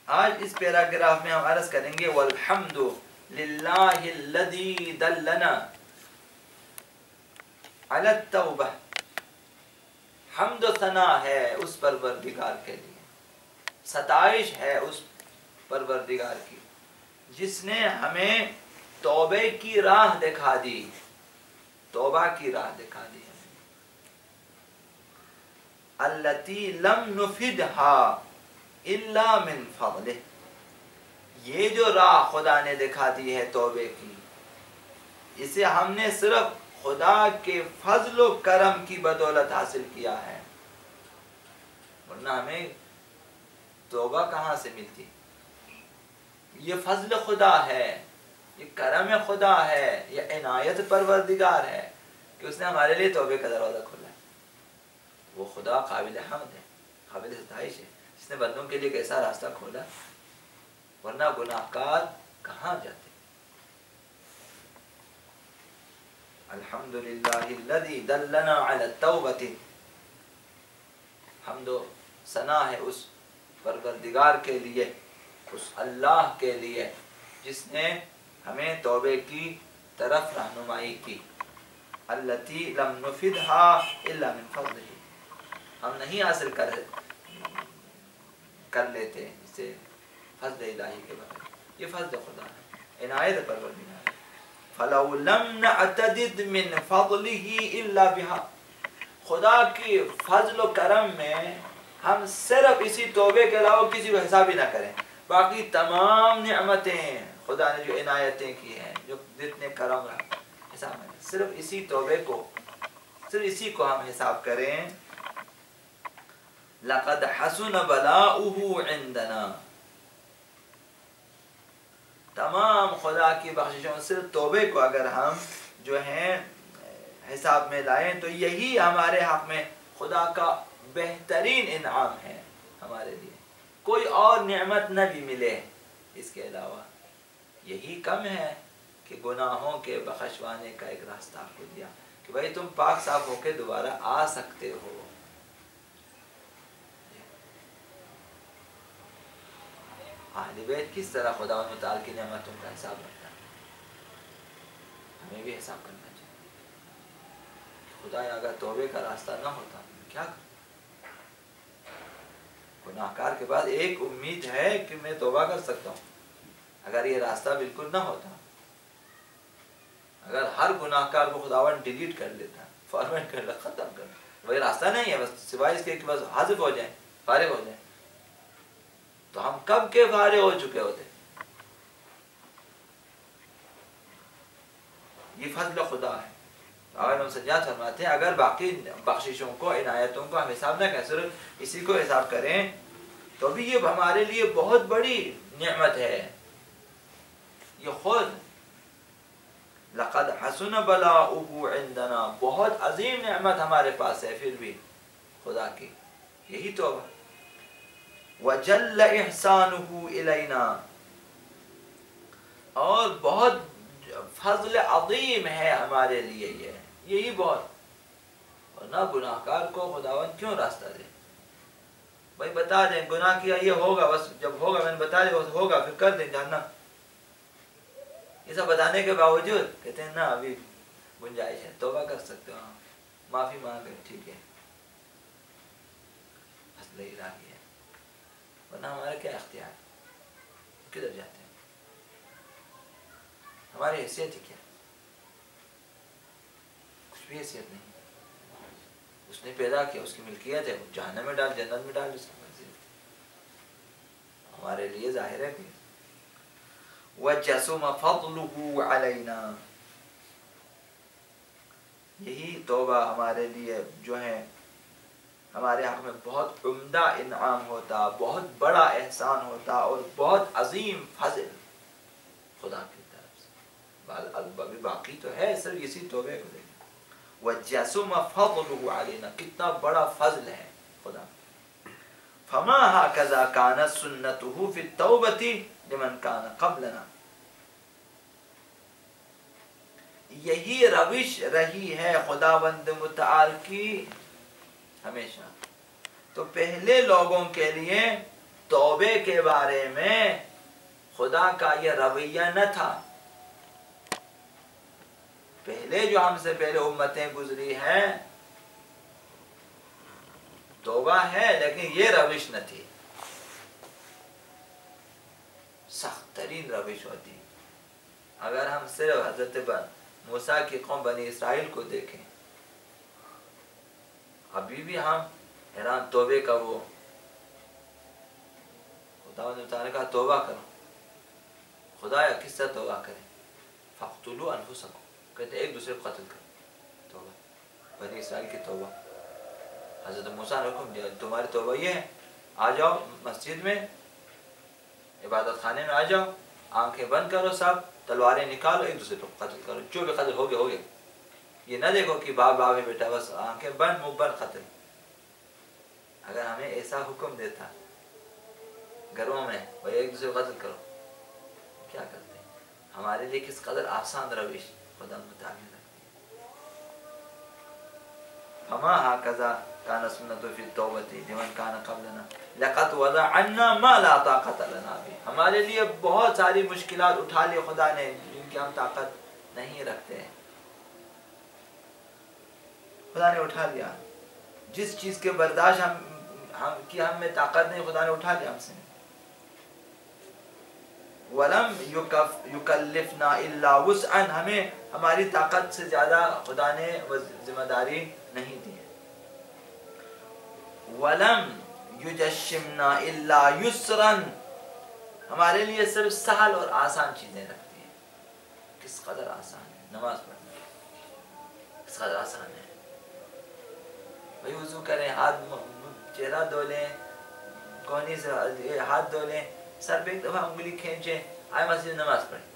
آج اس پیراگراف میں ہم عرض کریں گے والحمد للہ الذی دلنا علی التوبہ. حمد و ثنا ہے اس پروردگار کے لیے، ستائش ہے اس پروردگار کی جس نے ہمیں توبے کی راہ دکھا دی، توبہ کی راہ دکھا دی. التی لم نفدها الا من فضلہ، یہ جو راہ خدا نے دکھا دی ہے توبے کی، اسے ہم نے صرف خدا کے فضل و کرم کی بدولت حاصل کیا ہے، ورنہ ہمیں توبہ کہاں سے ملتی؟ یہ فضل خدا ہے، یہ کرم خدا ہے، یہ عنایت پروردگار ہے کہ اس نے ہمارے لیے توبے کا دروازہ کھولا ہے. وہ خدا قابل حمد ہے، قابل ستائش ہے جس نے بندوں کے لیے ایسا راستہ کھولا، ورنہ گناہگار کہاں جاتے. الحمدللہ الذی دلنا علی التوبۃ، حمد و ثنا ہے اس پروردگار کے لیے، اس اللہ کے لیے جس نے ہمیں توبے کی طرف رہنمائی کی. التی لم نفدها الا من فضلہ، ہم نہیں حاصل کر لیتے اسے فضل الہی کے بغیر، یہ فضل خدا ہے، عنایت پروردگار. فلو لم نعتدد من فضلہ الا بها، خدا کی فضل و کرم میں ہم صرف اسی توبے کے علاوہ کسی کو حساب ہی نہ کریں، باقی تمام نعمتیں خدا نے جو عنایتیں کی ہیں، جو جتنے کرم رہا حساب میں، صرف اسی توبے کو، صرف اسی کو ہم حساب کریں. لقد حسن بلاؤہ عندنا، تمام خدا کی بخششوں، صرف توبے کو اگر ہم جو ہیں حساب میں لائیں تو یہی ہمارے حق میں خدا کا بہترین انعام ہے ہمارے لیے. کوئی اور نعمت نہ بھی ملے اس کے علاوہ، یہی کم ہے کہ گناہوں کے بخشوانے کا ایک راستہ آپ کو دیا کہ بھائی تم پاک صاف ہو کے دوبارہ آ سکتے ہو. اہل بیت کس طرح خدا و تعالی کی نعمتوں کا حساب رکھتا ہے، ہمیں بھی حساب کرنا چاہیے. خدا اگر توبے کا راستہ نہ ہوتا کیا کرتا؟ گناہگار کے بعد ایک امید ہے کہ میں توبہ کر سکتا ہوں. اگر یہ راستہ بالکل نہ ہوتا، اگر ہر گناہگار کو خداوند ڈیلیٹ کر لیتا، فارمیٹ کر لیتا، ختم کر لیتا، وہی راستہ نہیں ہے، بس سوائے اس کے کہ بس حذف ہو جائیں، فارغ ہو جائیں، تو ہم کب کے فارغ ہو چکے ہوتے. یہ فضل خدا ہے. اور سجاد فرماتے ہیں اگر باقی بخششوں کو، عنایتوں کو ہم حساب نہ کریں، صرف اسی کو حساب کریں تو بھی یہ ہمارے لیے بہت بڑی نعمت ہے. یہ خود لقد حسن بلاؤہ عندنا، بہت عظیم نعمت ہمارے پاس ہے پھر بھی خدا کی، یہی توبہ. وجل احسانہ الینا، اور بہت فضل عظیم ہے ہمارے لیے یہی بہت. ورنہ گناہگار کو خداوند کیوں راستہ دے؟ بھائی بتا دیں گناہ کیا یہ ہوگا، بس جب ہوگا میں نے بتا دیا ہوگا پھر کر دیں جہنم. یہ سب بتانے کے باوجود کہتے ہیں نا ابھی گنجائش ہے، توبہ کر سکتے ہو، معافی مانگے، ٹھیک ہے، فضل الہی ہے. ورنہ ہمارا کیا اختیار، کدھر جاتے ہیں؟ ہماری حیثیت ہی کیا؟ کچھ بھی حیثیت نہیں. اس نے پیدا کیا، اس کی ملکیت ہے، جہنم میں ڈال، جنت میں ڈال، اس کی مرضی. ہمارے لیے ظاہر ہے کہ وَجَسُمَ فَضْلُهُ عَلَيْنَا، یہی توبہ ہمارے لیے جو ہے ہمارے حق میں بہت عمدہ انعام ہوتا، بہت بڑا احسان ہوتا اور بہت عظیم فضل خدا کی طرف سے. باقی تو ہے، صرف اسی توبے کو دیکھیں. وَجَسُمَ فَضْلُهُ عَلَيْنَا، کتنا بڑا فضل ہے خدا. فَمَا هَكَذَا كَانَتْ سُنَّتُهُ فِي التَّوْبَةِ لِمَنْ كَانَ قَبْلَنَا، یہی روش رہی ہے خداوند متعال کی ہمیشہ. تو پہلے لوگوں کے لیے توبے کے بارے میں خدا کا یہ رویہ نہ تھا. پہلے جو ہم سے پہلے امتیں گزری ہیں توبہ ہے لیکن یہ روش نہ تھی. سخت ترین روش ہوتی. اگر ہم صرف حضرت موسیٰ کی قوم بنی اسرائیل کو دیکھیں ابھی بھی ہم حیران. توبے کا وہ خدا نے کہا توبہ کرو. خدا کس سے توبہ کرے؟ فَاقْتُلُوا أَنفُسَكُمْ کہتے ایک دوسرے کو قتل کرو. توبہ بنی اسرائیل کی توبہ. حضرت موسیٰ نے حکم دیا تمہاری توبہ یہ ہے آ جاؤ مسجد میں عبادت خانے میں آ جاؤ, آنکھیں بند کرو, سب تلواریں نکالو, ایک دوسرے کو قتل کرو. جو بھی قتل ہو گیا. یہ نہ دیکھو کہ باپ باپ ہے بیٹا, بس آنکھیں بند منہ بند قتل. اگر ہمیں ایسا حکم دیتا گھروں میں بھائی ایک دوسرے کو قتل کرو کیا کرتے ہیں؟ ہمارے لیے کس قدر آسان روش خدا متعین رکھتی ہے. فما هكذا كان سنة في التوبة لمن كان قبلنا لقد وضع عنا ما لا طاقة لنا به. ہمارے لیے بہت ساری مشکلات اٹھا لی خدا نے جن کی ہم طاقت نہیں رکھتے ہیں. خدا نے اٹھا لیا. جس چیز کے برداشت ہم میں طاقت نہیں خدا نے اٹھا لیا ہم سے. وَلَمْ يُكَلِّفْنَا إِلَّا وُسْعًا ہمیں ہماری طاقت سے زیادہ خدا نے ذمہ داری نہیں دی. وَلَمْ يُجَشِّمْنَا إِلَّا يُسْرًا ہمارے لیے صرف سہل اور آسان چیزیں رکھتی ہیں. کس قدر آسان ہے نماز پڑھنا, کس قدر آسان ہے. بھائی وضو کریں, ہاتھ چہرہ دھو لیں, کونی سے ہاتھ دھو لیں, سر پہ ایک دفعہ انگلی کھینچیں, آئے مسجد نماز پڑھیں.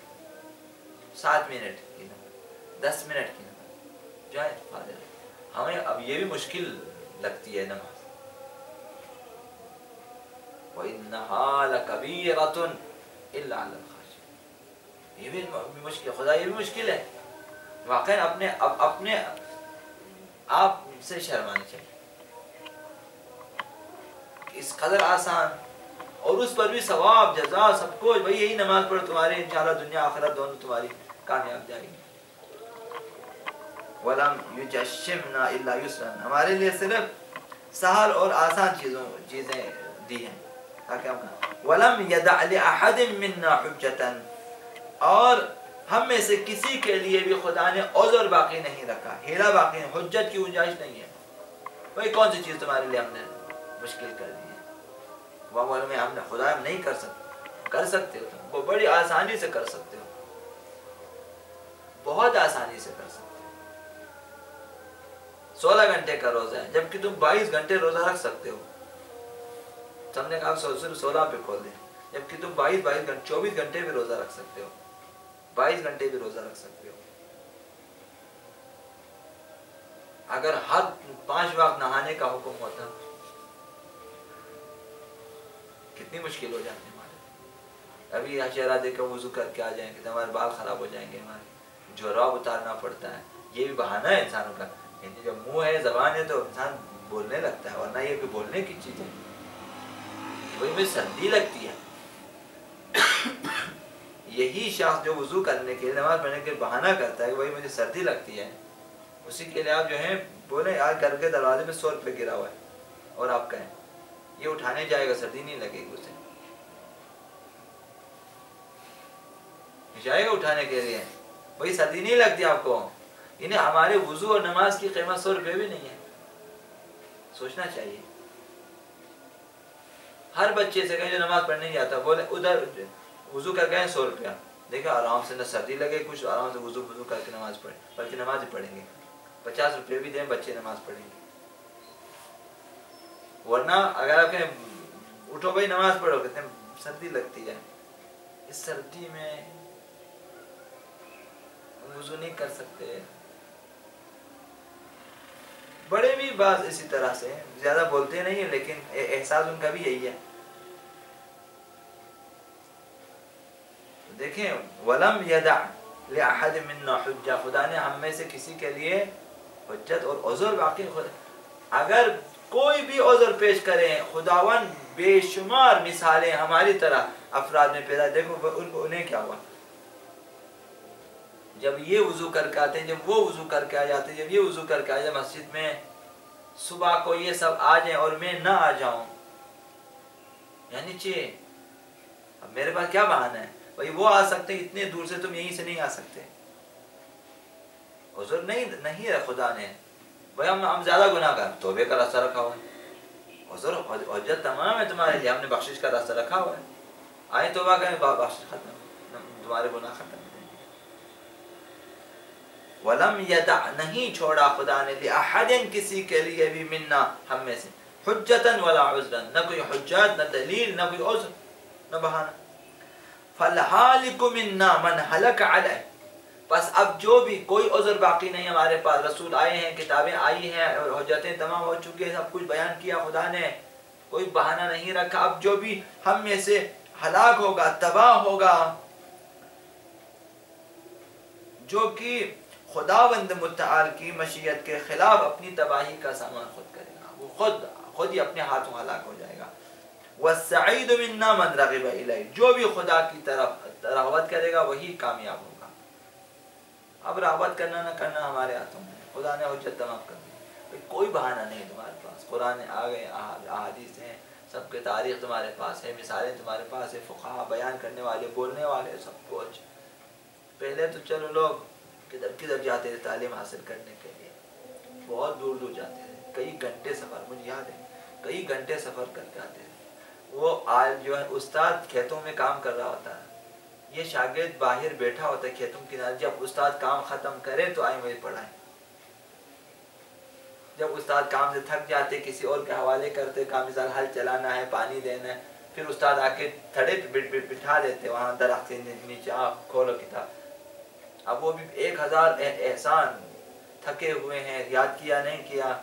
7 منٹ کی نماز, 10 منٹ کی نماز جائے فاضل. ہمیں اب یہ بھی مشکل لگتی ہے نماز. وَإِنَّهَا لَكَبِيرَةٌ إِلَّا عَلَى الْخَاشِعِينَ یہ بھی مشکل, خدا یہ بھی مشکل ہے. واقعی اپنے آپ سے شرمانی چاہیے. اس قدر آسان اور اس پر بھی ثواب جزا سب کچھ. بھئی یہی نماز پڑھو تمہاری انشاءاللہ دنیا آخرت دونوں تمہاری کامیاب جائے گی. وَلَمْ يُجَشِّمْنَا إِلَّا يُسْرًا ہمارے لیے صرف سہل اور آسان چیزیں دی ہیں تاکہ ہم وَلَمْ يَدَعْ لِأَحَدٍ مِّنَّا حُجَّةً اور ہم میں سے کسی کے لیے بھی خدا نے عذر باقی نہیں رکھا, ہیلا باقی نہیں, حجت کی گنجائش نہیں ہے. بھئی کون سی چیز تمہارے لیے ہم نے مشکل کر دی ہے؟ وہ میں ہم نے خدا ہم نہیں کر سکتے ہو تم, وہ بڑی آسانی سے کر سکتے ہو, بہت آسانی سے کر سکتے ہو. 16 گھنٹے کا روزہ ہے جبکہ تم 22 گھنٹے روزہ رکھ سکتے ہو. تم نے کہا صرف 16 پہ کھول دیں جبکہ تم 22 گھنٹے 24 گھنٹے بھی روزہ رکھ سکتے ہو, 22 گھنٹے بھی روزہ رکھ سکتے ہو. اگر حد 5 وقت نہانے کا حکم ہوتا کتنی مشکل ہو جاتی ہمارے. ابھی چہرہ دیکھ کر وضو کر کے آ جائیں گے تو ہمارے بال خراب ہو جائیں گے, ہمارے جوراب اتارنا پڑتا ہے. یہ بھی بہانہ ہے انسانوں کا, یعنی جب منہ ہے زبان ہے تو انسان بولنے لگتا ہے, ورنہ یہ بھی بولنے کی چیز ہے. وہی مجھے سردی لگتی ہے. یہی شخص جو وضو کرنے کے نماز پڑھنے کے بہانہ کرتا ہے کہ وہی مجھے سردی لگتی ہے, اسی کے لیے آپ جو ہیں بولیں آج گھر کے دروازے میں 100 روپے گرا ہوا ہے اور آپ کہیں یہ اٹھانے جائے گا سردی نہیں لگے گی اسے, جائے گا اٹھانے کے لیے, وہی سردی نہیں لگتی آپ کو. انہیں ہمارے وضو اور نماز کی قیمت 100 روپے بھی نہیں ہے. سوچنا چاہیے. ہر بچے سے کہیں جو نماز پڑھنے نہیں آتا بولے ادھر وضو کر گئے 100 روپیہ, دیکھا آرام سے نہ سردی لگے, کچھ آرام سے وضو کر کے نماز پڑھیں, بلکہ نماز ہی پڑھیں گے. 50 روپے بھی دیں بچے نماز پڑھیں گے. ورنہ اگر آپ کہیں اٹھو بھائی نماز پڑھو کہتے ہیں سردی لگتی ہے, اس سردی میں وضو نہیں کر سکتے. بڑے بھی بعض اسی طرح سے زیادہ بولتے نہیں ہیں لیکن احساس ان کا بھی یہی ہے. دیکھیں وَلَمْ يَدَعْ لِأَحَدٍ مِّنَّا حُجَّةً خدا نے ہم میں سے کسی کے لیے حجت اور عذر باقی خود. اگر کوئی بھی عذر پیش کریں، خداون بے شمار مثالیں ہماری طرح افراد میں پیدا، دیکھو انہیں کیا ہوا، جب یہ وضو کر کے آتے ہیں، جب وہ وضو کر کے آ جاتے ہیں، جب یہ وضو کر کے آ جائے مسجد میں، صبح کو یہ سب آ جائیں اور میں نہ آ جاؤں، یعنی چاہیے اب میرے پاس کیا بہانہ ہے؟ بھائی وہ آ سکتے ہیں اتنے دور سے، تم یہیں سے نہیں آ سکتے، عذر نہیں ہے خدا نے، بھائی ہم زیادہ گناہ کر، توبے کا راستہ رکھا ہوا ہے، عذر حجت تمام ہے تمہارے لیے، ہم نے بخشش کا راستہ رکھا ہوا ہے، آئیں توبہ کریں، بخشش ختم، تمہارے گناہ ختم۔ وَلَمْ يَدَعْ نہیں چھوڑا خدا نے لِأَحَدٍ کسی کے لیے بھی منا ہم میں سے حجتاً ولا عذراً، نہ کوئی حجت، نہ دلیل، نہ کوئی عذر، نہ بہانہ۔ فَالْحَالِكُ مِنَّا مَنْ حَلَكَ عَلَيْهِ، بس اب جو بھی کوئی عذر باقی نہیں ہمارے پاس، رسول آئے ہیں، کتابیں آئی ہیں، حجتیں تمام ہو چکی ہیں، سب کچھ بیان کیا خدا نے، کوئی بہانہ نہیں رکھا، اب جو بھی ہم میں سے ہلاک ہوگا، تباہ ہوگا، جو کہ خداوند متعال کی مشیت کے خلاف اپنی تباہی کا سامان خود کرے گا، وہ خود ہی اپنے ہاتھوں ہلاک ہو جائے گا۔ وَالسَّعِيدُ مِنَّا مَنْ رَغِبَ إِلَيْهِ، جو بھی خدا کی طرف رغبت کرے گا وہی کامیاب ہوگا۔ اب رغبت کرنا نہ کرنا ہمارے ہاتھوں میں، خدا نے حجت تمام کر دی، کوئی بہانہ نہیں تمہارے پاس، قرآن آ گئے، احادیث ہیں، سب کے تاریخ تمہارے پاس ہے، مثالیں تمہارے پاس ہے، فقہا بیان کرنے والے، بولنے والے، سب کچھ۔ پہلے تو چلو لوگ کدھر جاتے تھے تعلیم حاصل کرنے کے لیے، بہت دور دور جاتے تھے، کئی گھنٹے سفر، مجھے یاد ہے کئی گھنٹے سفر کر کے آتے تھے۔ وہ آج جو ہے استاد کھیتوں میں کام کر رہا ہوتا ہے، یہ شاگرد باہر بیٹھا ہوتا ہے کھیتوں کے کنارے، جب استاد کام ختم کرے تو آئیں وہی پڑھائیں، جب استاد کام سے تھک جاتے کسی اور کے حوالے کرتے، کام مثال ہل چلانا ہے، پانی دینا ہے، پھر استاد آ کے تھڑے پہ بٹھا دیتے وہاں درخت کے نیچے، آپ کھولو کتاب۔ اب وہ بھی 1000 احسان، تھکے ہوئے ہیں، یاد کیا نہیں کیا،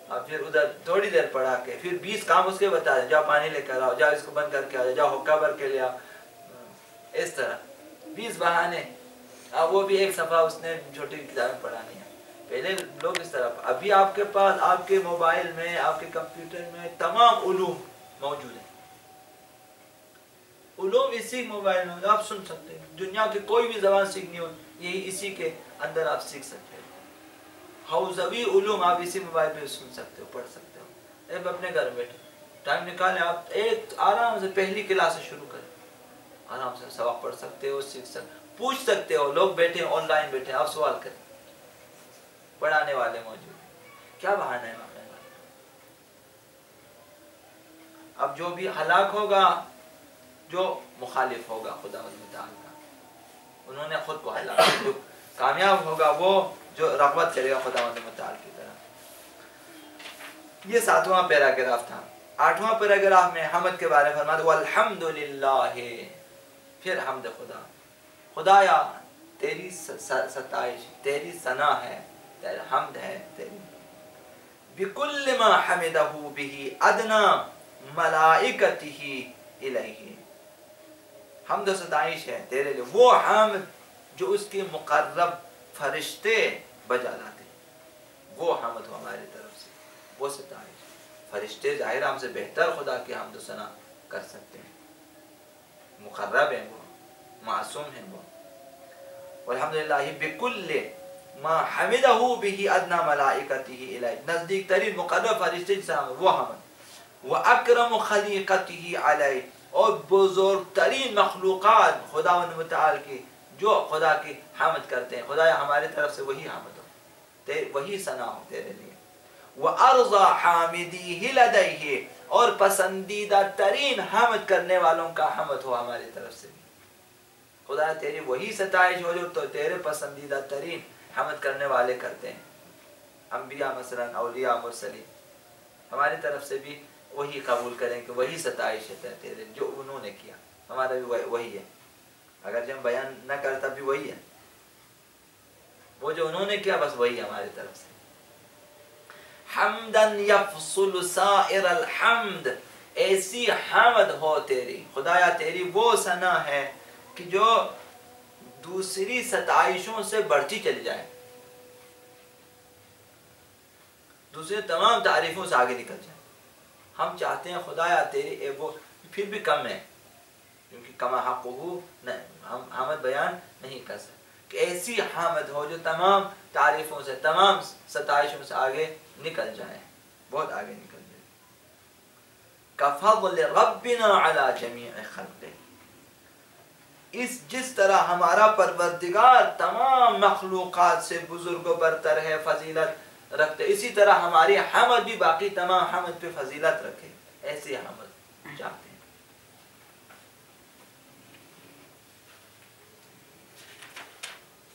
اب پھر ادھر تھوڑی دیر پڑھا کے پھر 20 کام اس کے بتا دیں، جاؤ پانی لے کر آؤ، جاؤ اس کو بند کر کے آؤ، جاؤ حکا بھر کے لے آؤ، اس طرح 20 بہانے۔ اب وہ بھی ایک صفحہ اس نے چھوٹی کتابیں پڑھانی ہے، پہلے لوگ اس طرح۔ ابھی آپ کے پاس آپ کے موبائل میں، آپ کے کمپیوٹر میں تمام علوم موجود ہیں، علوم اسی موبائل میں آپ سن سکتے ہیں، دنیا کی کوئی بھی زبان سیکھنی ہو یہی اسی کے اندر آپ سیکھ سکتے ہیں، حوزوی علوم آپ اسی موبائل پہ سن سکتے ہو، پڑھ سکتے ہو، اب اپنے گھر بیٹھے ٹائم نکالیں، آپ ایک آرام سے پہلی کلاس سے شروع کریں، آرام سے سبق پڑھ سکتے ہو، سیکھ سکتے، پوچھ سکتے ہو، لوگ بیٹھے آن لائن بیٹھے، آپ سوال کریں، پڑھانے والے موجود ہیں، کیا بہانہ ہے ماننے والے؟ اب جو بھی ہلاک ہوگا جو مخالف ہوگا خدا متعال کا، انہوں نے خود کو ہلاک، جو کامیاب ہوگا وہ جو رغبت کرے گا خدا متعال کی طرف۔ یہ 7واں پیراگراف تھا۔ 8واں پیراگراف میں حمد کے بارے میں فرمایا والحمدللہ، پھر حمد خدا، خدایا تیری ستائش، تیری ثنا ہے، تیری حمد ہے تیری، بکل ما حمدہ به ادنا ملائکتہ الیہ، حمد و ستائش ہے تیرے لیے وہ حمد جو اس کے مقرب فرشتے بجا لاتے ہیں، وہ حمد ہو ہماری طرف سے، وہ ستائش، فرشتے ظاہر ہم سے بہتر خدا کی حمد و ثنا کر سکتے ہیں، مقرب ہیں وہ، معصوم ہیں وہ۔ والحمدللہ بکل ما حمدہ به ادنا ملائکتہ الیہ، نزدیک ترین مقرب فرشتے سے وہ حمد، واکرم خلیقتہ علیہ، اور بزرگ ترین مخلوقات خدا متعال کی جو خدا کی حمد کرتے ہیں، خدا ہماری طرف سے وہی حمد ہو، وہی ثنا ہو تیرے لیے، وَأَرْضَى حَامِدِيهِ لَدَيْهِ، اور پسندیدہ ترین حمد کرنے والوں کا حمد ہو ہماری طرف سے بھی، خدا تیری وہی ستائش ہو جو تو تیرے پسندیدہ ترین حمد کرنے والے کرتے ہیں، انبیاء مثلا، اولیاء، مرسلین، ہماری طرف سے بھی وہی قبول کریں کہ وہی ستائش ہے تیرے جو انہوں نے کیا، ہمارا بھی وہی ہے، اگر جب بیان نہ کرتا بھی وہی ہے، وہ جو انہوں نے کیا بس وہی ہماری طرف سے۔ حمدن یفصل سائر الحمد، ایسی حمد ہو تیری خدایا، تیری وہ ثنا ہے کہ جو دوسری ستائشوں سے بڑھتی چلی جائے، دوسرے تمام تعریفوں سے آگے نکل جائے، ہم چاہتے ہیں خدایا تیری وہ پھر بھی کم ہے، کیونکہ کما حق ہم حمد بیان نہیں کر سکتے، کہ ایسی حمد ہو جو تمام تعریفوں سے، تمام ستائشوں سے آگے نکل جائیں، بہت آگے نکل جائیں۔ کفضل ربنا علی جمیع خلقہ، جس طرح ہمارا پروردگار تمام مخلوقات سے بزرگ و برتر ہے، فضیلت رکھتے، اسی طرح ہماری حمد بھی باقی تمام حمد پہ فضیلت رکھے، ایسی حمد چاہتے ہیں۔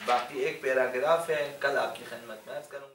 باقی ایک پیراگراف ہے، کل آپ کی خدمت میں عرض کروں گا۔